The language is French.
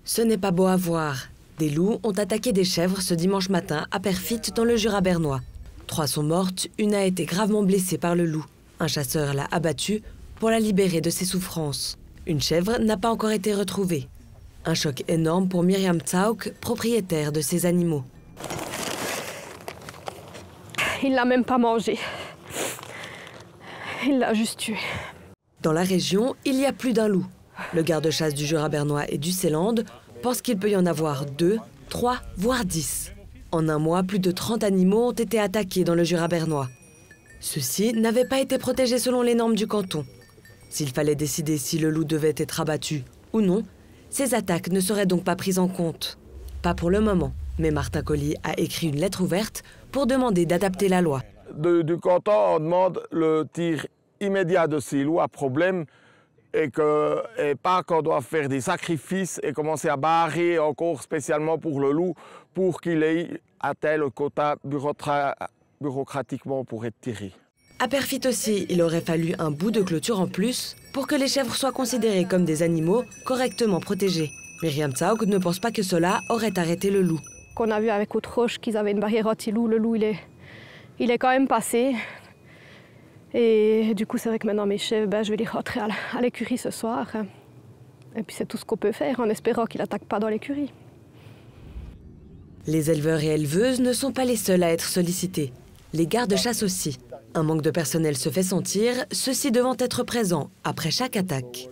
Ce n'est pas beau à voir. Des loups ont attaqué des chèvres ce dimanche matin à Perfit dans le Jura bernois. 3 sont mortes, une a été gravement blessée par le loup. Un chasseur l'a abattue pour la libérer de ses souffrances. Une chèvre n'a pas encore été retrouvée. Un choc énorme pour Myriam Tsauk, propriétaire de ces animaux. Il l'a même pas mangé. Il l'a juste tué. Dans la région, il y a plus d'un loup. Le garde-chasse du Jura bernois et du Seeland pense qu'il peut y en avoir 2, 3, voire 10. En un mois, plus de 30 animaux ont été attaqués dans le Jura bernois. Ceux-ci n'avaient pas été protégés selon les normes du canton. S'il fallait décider si le loup devait être abattu ou non, ces attaques ne seraient donc pas prises en compte. Pas pour le moment, mais Martin Colli a écrit une lettre ouverte pour demander d'adapter la loi. Du canton, on demande le tir immédiat de ces loups à problème et pas qu'on doit faire des sacrifices et commencer à barrer encore spécialement pour le loup pour qu'il ait atteint le quota bureaucratiquement pour être tiré. À Perfit aussi, il aurait fallu un bout de clôture en plus pour que les chèvres soient considérées comme des animaux correctement protégés. Myriam Tsauk ne pense pas que cela aurait arrêté le loup. Qu'on a vu avec Autroche qu'ils avaient une barrière anti-loup, le loup il est quand même passé. Et du coup, c'est vrai que maintenant mes chèvres, je vais les rentrer à l'écurie ce soir. Et puis c'est tout ce qu'on peut faire en espérant qu'il n'attaque pas dans l'écurie. Les éleveurs et éleveuses ne sont pas les seuls à être sollicités. Les gardes-chasse aussi. Un manque de personnel se fait sentir, ceux-ci devant être présents après chaque attaque.